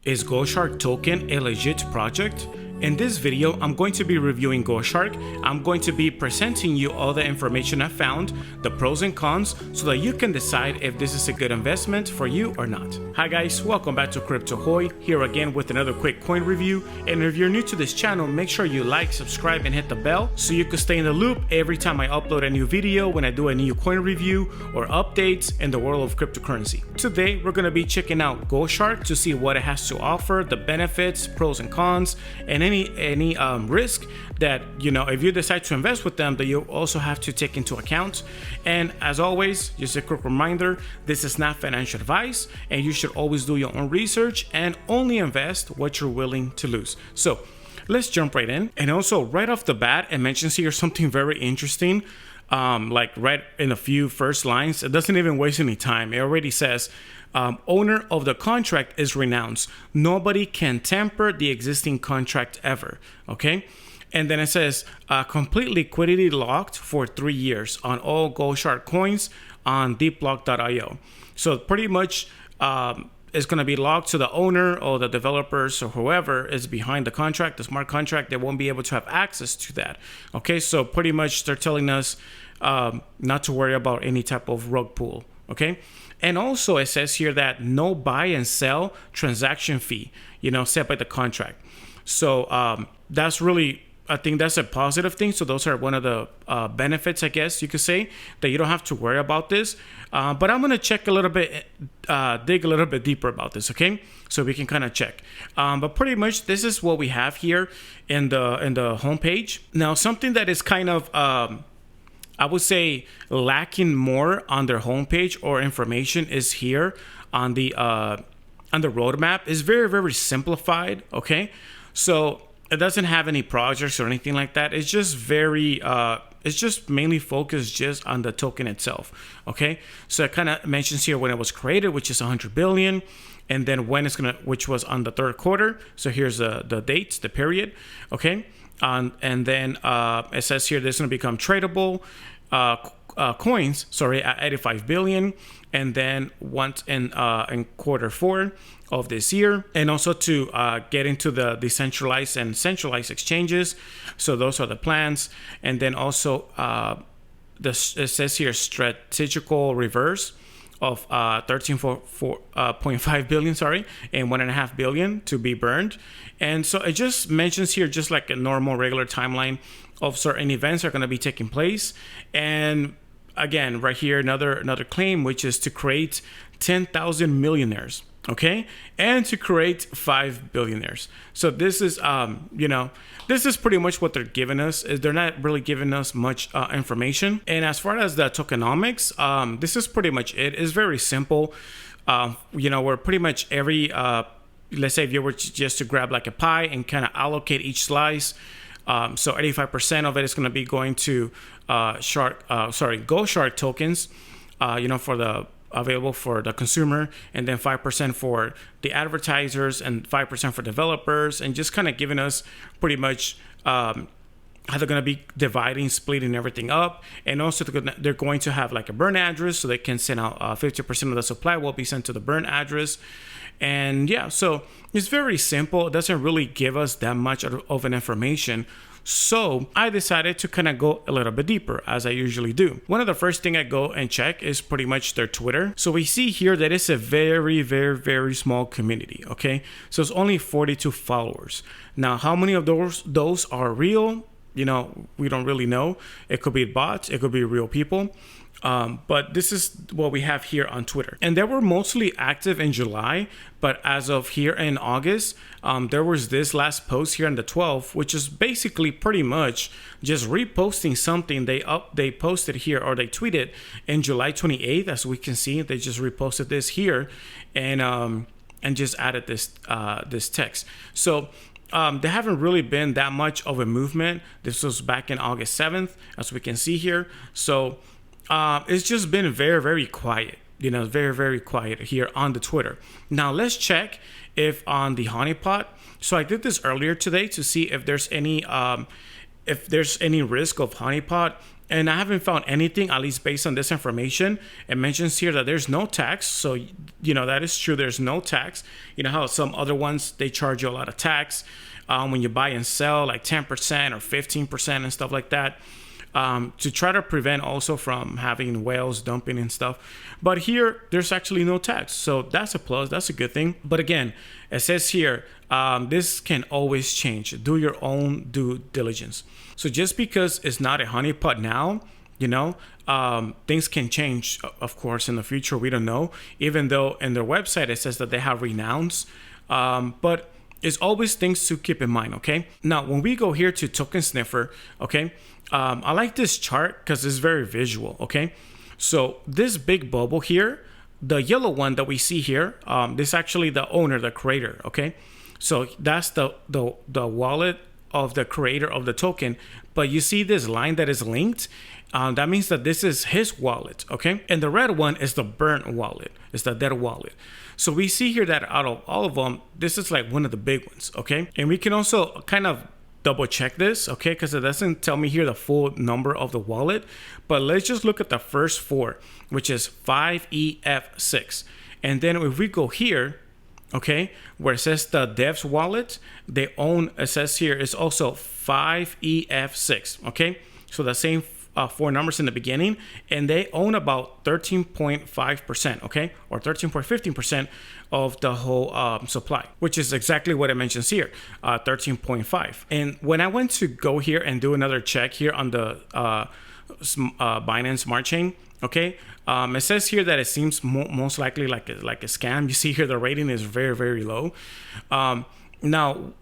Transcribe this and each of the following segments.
Is GhostShark token a legit project? In this video, I'm going to be reviewing GhostShark. I'm going to be presenting you all the information I found, the pros and cons, so that you can decide if this is a good investment for you or not. Hi guys, welcome back to Ahoy, here again with another quick coin review. And if you're new to this channel, make sure you like, subscribe, and hit the bell so you can stay in the loop every time I upload a new video, when I do a new coin review or updates in the world of cryptocurrency. Today, we're going to be checking out GhostShark to see what it has to offer, the benefits, pros and cons, and any risk that, you know, if you decide to invest with them, that you also have to take into account. And as always, just a quick reminder, this is not financial advice, and you should always do your own research and only invest what you're willing to lose. So let's jump right in. And also right off the bat, it mentions here something very interesting. Like right in a few first lines, it doesn't even waste any time. It already says, owner of the contract is renounced. Nobody can tamper the existing contract ever. Okay. And then it says, complete liquidity locked for 3 years on all GhostShark coins on deepblock.io. So pretty much, it's going to be locked to the owner or the developers or whoever is behind the contract, the smart contract. They won't be able to have access to that. Okay, so pretty much they're telling us not to worry about any type of rug pull. Okay, and also it says here that no buy and sell transaction fee, you know, set by the contract. So that's really, I think that's a positive thing. So those are one of the benefits, I guess you could say, that you don't have to worry about this. But I'm going to check a little bit, dig a little bit deeper about this, okay? So we can kind of check. But pretty much this is what we have here in the homepage. Now, something that is kind of, I would say, lacking more on their homepage or information is here on the roadmap. It's very, very simplified, okay? So it doesn't have any projects or anything like that. It's just very, it's just mainly focused just on the token itself. Okay. So it kind of mentions here when it was created, which is 100 billion. And then when it's going to, which was on the third quarter. So here's the dates, the period. Okay. And then it says here, there's going to become tradable coins, at 85 billion. And then once in quarter 4 of this year, and also to get into the decentralized and centralized exchanges. So those are the plans. And then also it says here strategical reverse of 13.5 billion, and 1.5 billion to be burned. And so it just mentions here just like a normal regular timeline of certain events are going to be taking place. And again, right here, another claim, which is to create 10,000 millionaires. Okay, and to create 5 billionaires. So this is, this is pretty much what they're giving us. Is they're not really giving us much information. And as far as the tokenomics, this is pretty much it. It's very simple. Where pretty much every, let's say if you were just to grab like a pie and kind of allocate each slice. So 85% of it is going to be going to GhostShark tokens, for the available for the consumer, and then 5% for the advertisers and 5% for developers, and just kind of giving us pretty much how they're going to be splitting everything up. And also they're going to have like a burn address, so they can send out 50% of the supply will be sent to the burn address. And yeah, so it's very simple. It doesn't really give us that much of an information. So I decided to kind of go a little bit deeper, as I usually do. One of the first thing I go and check is pretty much their Twitter. So we see here that it's a very, very, very small community. Okay, so it's only 42 followers. Now, how many of those are real? We don't really know. It could be bots. It could be real people. But this is what we have here on Twitter. And they were mostly active in July, but as of here in August, there was this last post here on the 12th, which is basically pretty much just reposting something they posted here, or they tweeted in July 28th. As we can see, they just reposted this here and just added this text. So there haven't really been that much of a movement. This was back in August 7th, as we can see here. So it's just been very, very quiet, very, very quiet here on the Twitter. Now let's check if on the honeypot. So I did this earlier today to see if there's any risk of honeypot And I haven't found anything, at least based on this information. It mentions here that there's no tax. So, you know, that is true. There's no tax. You know how some other ones, they charge you a lot of tax when you buy and sell, like 10% or 15% and stuff like that, to try to prevent also from having whales dumping and stuff. But here, there's actually no tax. So that's a plus. That's a good thing. But again, it says here, this can always change. Do your own due diligence. So just because it's not a honeypot now, you know, things can change, of course, in the future. We don't know, even though in their website, it says that they have renowns. But it's always things to keep in mind, okay? Now, when we go here to Token Sniffer, okay, I like this chart because it's very visual, okay? So this big bubble here, the yellow one that we see here, this is actually the owner, the creator, okay? So that's the wallet of the creator of the token. But you see this line that is linked? That means that this is his wallet, okay? And the red one is the burnt wallet. It's the dead wallet. So we see here that out of all of them, this is like one of the big ones, okay? And we can also kind of double check this, okay? Because it doesn't tell me here the full number of the wallet. But let's just look at the first four, which is 5EF6. And then if we go here, okay, where it says the dev's wallet, they own, it says here, is also 5EF6, okay? So the same four numbers in the beginning, and they own about 13.5%, okay, or 13.15% of the whole supply, which is exactly what it mentions here, 13.5. And when I went to go here and do another check here on the Binance Smart Chain, okay, it says here that it seems most likely like a scam. You see here the rating is very, very low. Now,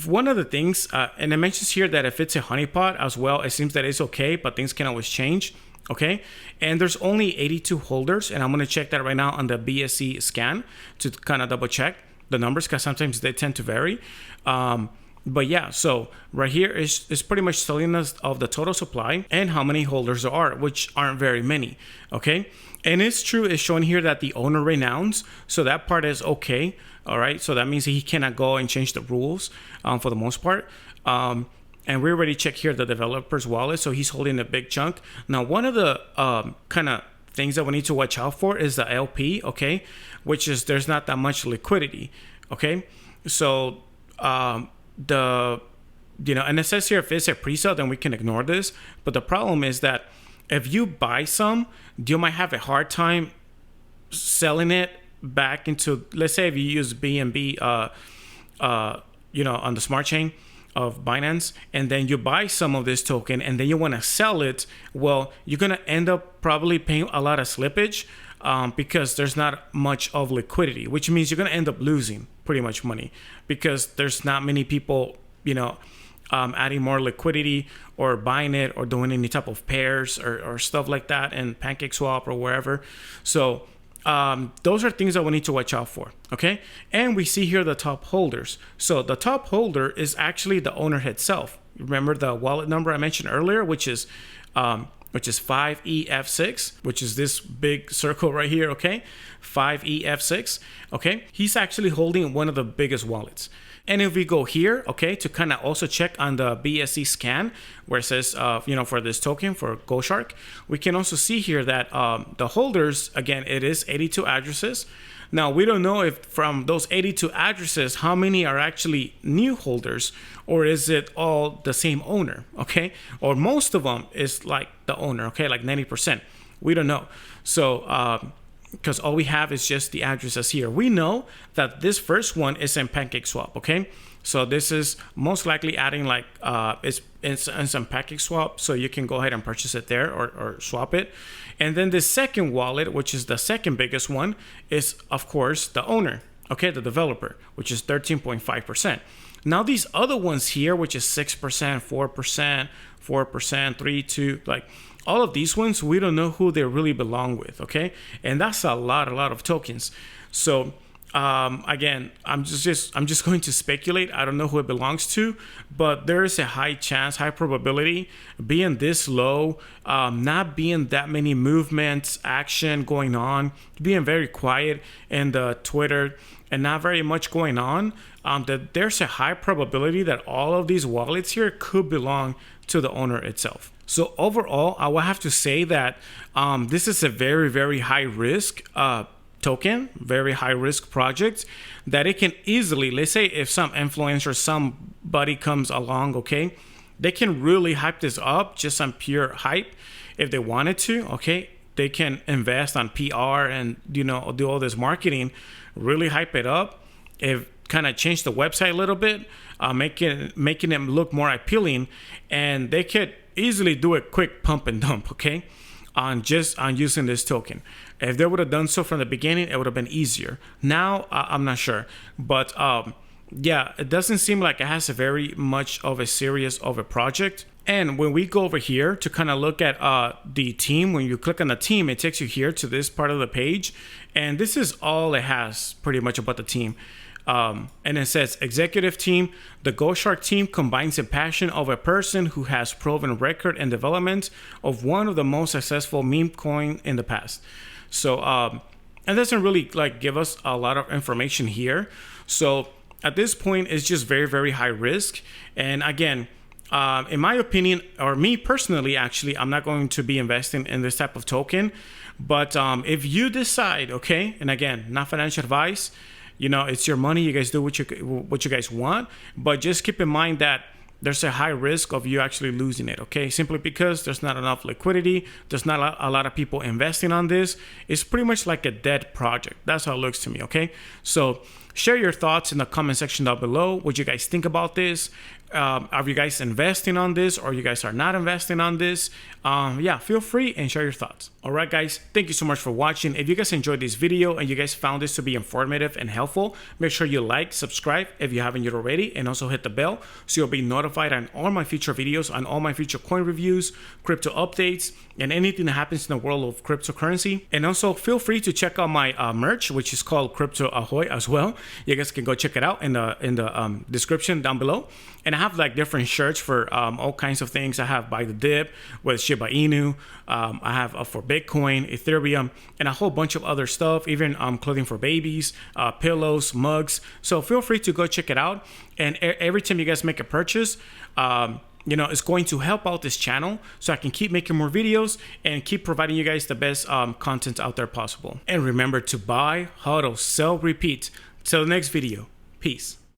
one of the things, and it mentions here that if it's a honeypot as well, it seems that it's okay, but things can always change, okay? And there's only 82 holders, and I'm going to check that right now on the BSC scan to kind of double check the numbers, because sometimes they tend to vary. But yeah, so right here is pretty much telling us of the total supply and how many holders there are, which aren't very many, okay? And it's true, it's showing here that the owner renowns, so that part is okay, all right? So that means he cannot go and change the rules for the most part. And we already checked here the developer's wallet, so he's holding a big chunk. Now, one of the kind of things that we need to watch out for is the LP, okay? Which is there's not that much liquidity, okay? So you know, and it says here if it's a pre-sale, then we can ignore this. But the problem is that if you buy some, you might have a hard time selling it back into, let's say if you use BNB, you know, on the smart chain of Binance, and then you buy some of this token and then you want to sell it, well, you're going to end up probably paying a lot of slippage because there's not much of liquidity, which means you're going to end up losing pretty much money because there's not many people, you know, adding more liquidity or buying it or doing any type of pairs or stuff like that and PancakeSwap or wherever. So those are things that we need to watch out for, okay? And we see here the top holders. So the top holder is actually the owner itself. Remember the wallet number I mentioned earlier, which is 5EF6, which is this big circle right here, okay? 5EF6, okay? He's actually holding one of the biggest wallets. And if we go here, okay, to kind of also check on the BSC scan, where it says, you know, for this token, for GhostShark, we can also see here that the holders, again, it is 82 addresses. Now, we don't know if from those 82 addresses, how many are actually new holders, or is it all the same owner, okay? Or most of them is like the owner, okay, like 90%. We don't know. So, because all we have is just the addresses here. We know that this first one is in PancakeSwap, okay? So this is most likely adding like, it's in some PancakeSwap, so you can go ahead and purchase it there or swap it. And then the second wallet, which is the second biggest one, is of course the owner, okay, the developer, which is 13.5%. Now these other ones here, which is 6%, 4%, 4%, 3, 2, like, all of these ones, we don't know who they really belong with, okay? And that's a lot of tokens. So again, I'm just going to speculate. I don't know who it belongs to, but there is a high chance, high probability, being this low, not being that many movements, action going on, being very quiet in the Twitter, and not very much going on, that there's a high probability that all of these wallets here could belong to the owner itself. So overall, I will have to say that this is a very, very high risk token, very high risk project that it can easily, let's say if some influencer, somebody comes along, okay, they can really hype this up just on pure hype if they wanted to, okay. They can invest on PR and, you know, do all this marketing, really hype it up, if kind of change the website a little bit, making them look more appealing, and they could easily do a quick pump and dump, okay, on using this token. If they would have done so from the beginning, it would have been easier. Now I'm not sure, but yeah, it doesn't seem like it has a very much of a serious of a project. And when we go over here to kind of look at the team, when you click on the team, it takes you here to this part of the page, and this is all it has pretty much about the team. And it says executive team. The GhostShark team combines the passion of a person who has proven record and development of one of the most successful meme coin in the past. So it doesn't really like give us a lot of information here. So at this point, it's just very, very high risk. And again, in my opinion, or me personally, actually, I'm not going to be investing in this type of token. But if you decide, okay, and again, not financial advice, you know, it's your money. You guys do what you guys want, but just keep in mind that there's a high risk of you actually losing it, okay? Simply because there's not enough liquidity. There's not a lot of people investing on this. It's pretty much like a dead project. That's how it looks to me, okay? So share your thoughts in the comment section down below. What you guys think about this? Are you guys investing on this, or you guys are not investing on this? Yeah, feel free and share your thoughts. All right, guys, thank you so much for watching. If you guys enjoyed this video and you guys found this to be informative and helpful, make sure you like, subscribe if you haven't yet already, and also hit the bell so you'll be notified on all my future videos, on all my future coin reviews, crypto updates, and anything that happens in the world of cryptocurrency. And also feel free to check out my merch, which is called Crypto Ahoy as well. You guys can go check it out in the description down below. And I have like different shirts for all kinds of things. I have Buy the Dip with Shiba Inu. I have for Bitcoin, Ethereum, and a whole bunch of other stuff, even clothing for babies, pillows, mugs. So feel free to go check it out. And every time you guys make a purchase, you know, it's going to help out this channel so I can keep making more videos and keep providing you guys the best content out there possible. And remember to buy, hodl, sell, repeat. Till the next video. Peace.